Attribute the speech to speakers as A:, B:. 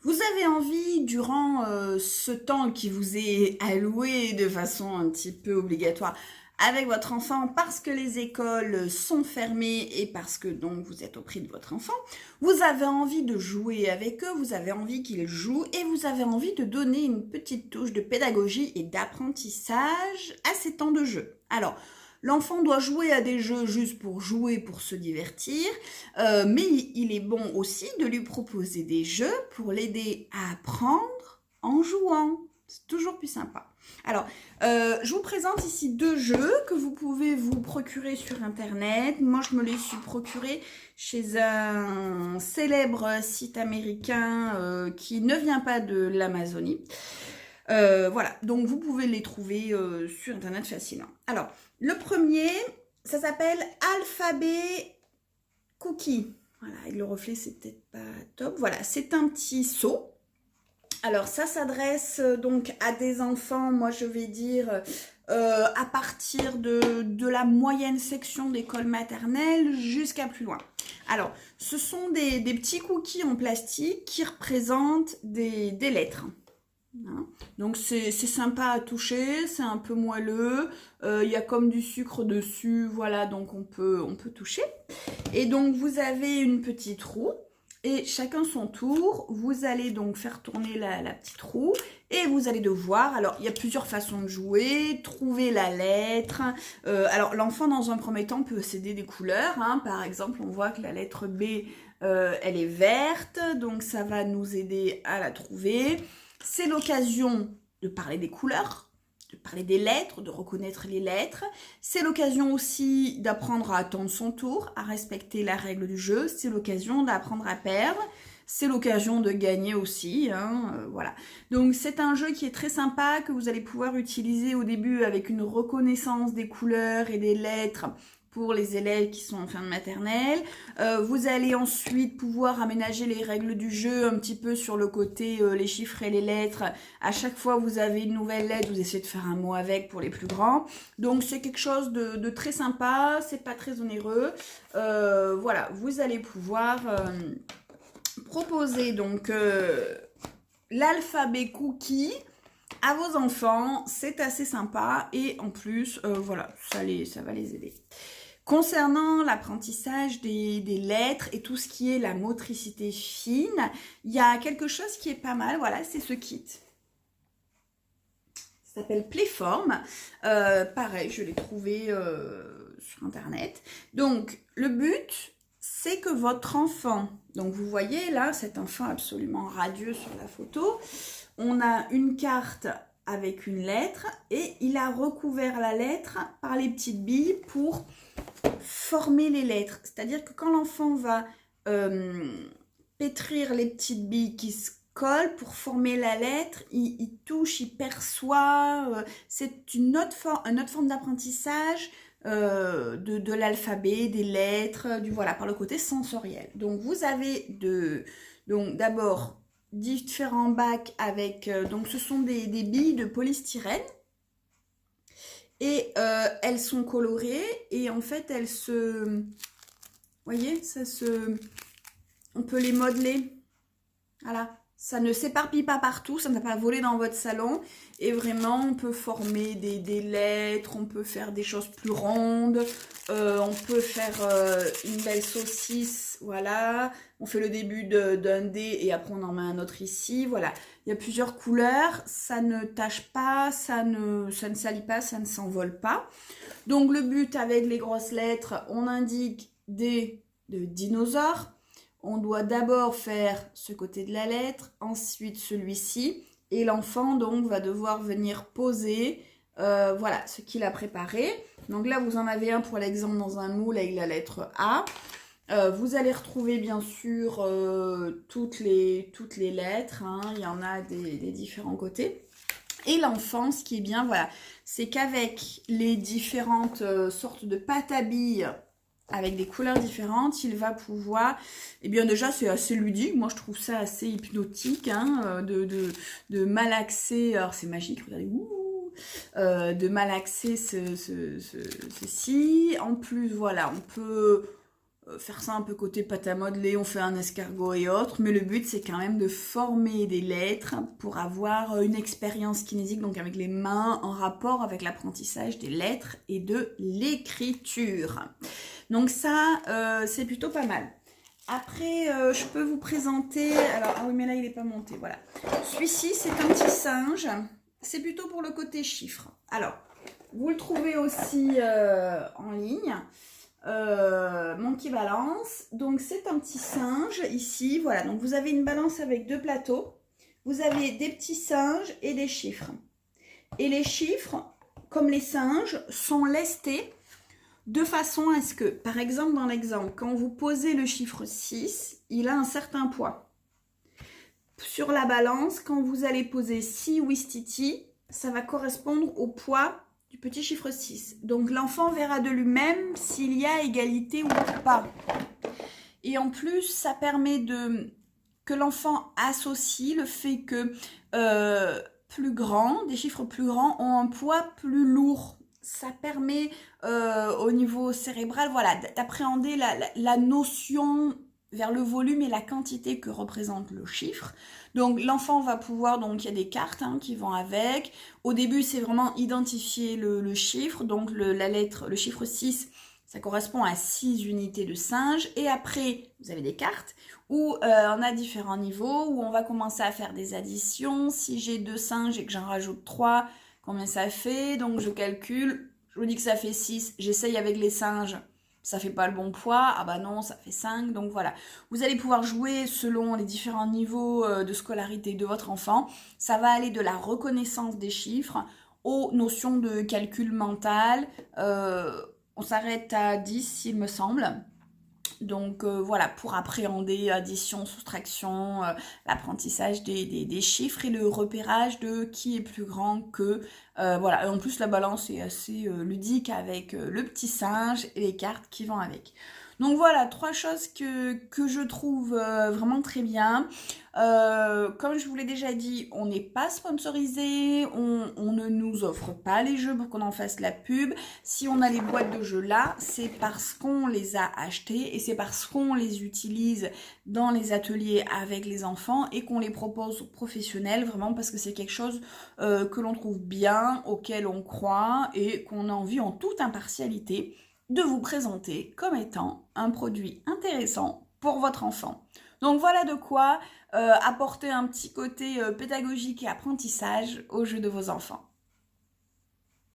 A: Vous avez envie, durant ce temps qui vous est alloué de façon un petit peu obligatoire avec votre enfant, parce que les écoles sont fermées et parce que donc vous êtes auprès de votre enfant, vous avez envie de jouer avec eux, vous avez envie qu'ils jouent et vous avez envie de donner une petite touche de pédagogie et d'apprentissage à ces temps de jeu. Alors, l'enfant doit jouer à des jeux juste pour jouer, pour se divertir, mais il est bon aussi de lui proposer des jeux pour l'aider à apprendre en jouant. C'est toujours plus sympa. Alors, je vous présente ici deux jeux que vous pouvez vous procurer sur Internet. Moi, je me les suis procurés chez un célèbre site américain qui ne vient pas de l'Amazonie. Voilà, donc vous pouvez les trouver sur Internet facilement. Alors, le premier, ça s'appelle Alphabet Cookie. Voilà, et le reflet, c'est peut-être pas top. Voilà, c'est un petit seau. Alors, ça s'adresse donc à des enfants, moi je vais dire, à partir de la moyenne section d'école maternelle jusqu'à plus loin. Alors, ce sont des petits cookies en plastique qui représentent des lettres. Hein. Donc c'est sympa à toucher, c'est un peu moelleux, il y a comme du sucre dessus, voilà, donc on peut toucher. Et donc vous avez une petite roue, et chacun son tour, vous allez donc faire tourner la petite roue, et vous allez devoir, alors il y a plusieurs façons de jouer, trouver la lettre. Alors l'enfant dans un premier temps peut céder des couleurs, hein. Par exemple on voit que la lettre B, elle est verte, donc ça va nous aider à la trouver. C'est l'occasion de parler des couleurs, de parler des lettres, de reconnaître les lettres. C'est l'occasion aussi d'apprendre à attendre son tour, à respecter la règle du jeu. C'est l'occasion d'apprendre à perdre. C'est l'occasion de gagner aussi, hein, voilà. Donc c'est un jeu qui est très sympa, que vous allez pouvoir utiliser au début avec une reconnaissance des couleurs et des lettres pour les élèves qui sont en fin de maternelle. Vous allez ensuite pouvoir aménager les règles du jeu un petit peu sur le côté les chiffres et les lettres. À chaque fois vous avez une nouvelle lettre, vous essayez de faire un mot avec pour les plus grands. Donc c'est quelque chose de très sympa, c'est pas très onéreux. Voilà, vous allez pouvoir proposer donc l'alphabet cookie à vos enfants, c'est assez sympa et en plus, voilà, ça va les aider. Concernant l'apprentissage des lettres et tout ce qui est la motricité fine, il y a quelque chose qui est pas mal, voilà, c'est ce kit. Ça s'appelle Playform. Pareil, je l'ai trouvé sur Internet. Donc, le but, c'est que votre enfant, donc vous voyez là, cet enfant absolument radieux sur la photo, on a une carte avec une lettre et il a recouvert la lettre par les petites billes pour former les lettres. C'est-à-dire que quand l'enfant va pétrir les petites billes qui se collent pour former la lettre, il touche, il perçoit. C'est une autre forme d'apprentissage de l'alphabet, des lettres, voilà, par le côté sensoriel. Donc vous avez donc d'abord différents bacs avec, donc ce sont des billes de polystyrène. Et elles sont colorées et en fait elles se... Vous voyez, on peut les modeler. Voilà. Ça ne s'éparpille pas partout, ça ne va pas voler dans votre salon. Et vraiment, on peut former des lettres, on peut faire des choses plus rondes. On peut faire une belle saucisse, voilà. On fait le début d'un dé et après on en met un autre ici, voilà. Il y a plusieurs couleurs, ça ne tache pas, ça ne salit pas, ça ne s'envole pas. Donc le but avec les grosses lettres, on indique des dinosaures. On doit d'abord faire ce côté de la lettre, ensuite celui-ci. Et l'enfant donc va devoir venir poser voilà, ce qu'il a préparé. Donc là, vous en avez un pour l'exemple dans un moule avec la lettre A. Vous allez retrouver bien sûr toutes les lettres. Hein. Il y en a des différents côtés. Et l'enfant, ce qui est bien, voilà, c'est qu'avec les différentes sortes de pâtes à billes, avec des couleurs différentes, il va pouvoir, eh bien déjà c'est assez ludique, moi je trouve ça assez hypnotique, hein, de malaxer, alors c'est magique, regardez, de malaxer ceci, en plus voilà, on peut faire ça un peu côté pâte à modeler, on fait un escargot et autres, mais le but c'est quand même de former des lettres pour avoir une expérience kinésique, donc avec les mains en rapport avec l'apprentissage des lettres et de l'écriture. Donc ça, c'est plutôt pas mal. Après, je peux vous présenter, alors, ah oui mais là il n'est pas monté, voilà. Celui-ci c'est un petit singe, c'est plutôt pour le côté chiffres. Alors, vous le trouvez aussi en ligne. Monkey Balance, donc c'est un petit singe ici, voilà, donc vous avez une balance avec 2 plateaux, vous avez des petits singes et des chiffres, et les chiffres, comme les singes, sont lestés de façon à ce que, par exemple dans l'exemple, quand vous posez le chiffre 6, il a un certain poids. Sur la balance, quand vous allez poser 6 Ouistiti, ça va correspondre au poids du petit chiffre 6. Donc l'enfant verra de lui-même s'il y a égalité ou pas. Et en plus, ça permet que l'enfant associe le fait que des chiffres plus grands ont un poids plus lourd. Ça permet au niveau cérébral, voilà, d'appréhender la notion vers le volume et la quantité que représente le chiffre. Donc l'enfant va pouvoir, donc il y a des cartes qui vont avec. Au début, c'est vraiment identifier le chiffre, donc le chiffre 6, ça correspond à 6 unités de singe. Et après, vous avez des cartes où on a différents niveaux, où on va commencer à faire des additions. Si j'ai 2 singes et que j'en rajoute 3, combien ça fait? Donc je calcule, je vous dis que ça fait 6, j'essaye avec les singes. Ça fait pas le bon poids, ah bah non, ça fait 5, donc voilà. Vous allez pouvoir jouer selon les différents niveaux de scolarité de votre enfant. Ça va aller de la reconnaissance des chiffres aux notions de calcul mental. On s'arrête à 10, il me semble. Donc voilà, pour appréhender addition, soustraction, l'apprentissage des chiffres et le repérage de qui est plus grand que... voilà, et en plus la balance est assez ludique avec le petit singe et les cartes qui vont avec. Donc voilà, 3 choses que je trouve vraiment très bien. Comme je vous l'ai déjà dit, on n'est pas sponsorisé, on ne nous offre pas les jeux pour qu'on en fasse la pub. Si on a les boîtes de jeux là, c'est parce qu'on les a achetées et c'est parce qu'on les utilise dans les ateliers avec les enfants et qu'on les propose aux professionnels, vraiment parce que c'est quelque chose que l'on trouve bien, auquel on croit et qu'on a envie en toute impartialité de vous présenter comme étant un produit intéressant pour votre enfant. Donc voilà de quoi apporter un petit côté pédagogique et apprentissage aux jeux de vos enfants.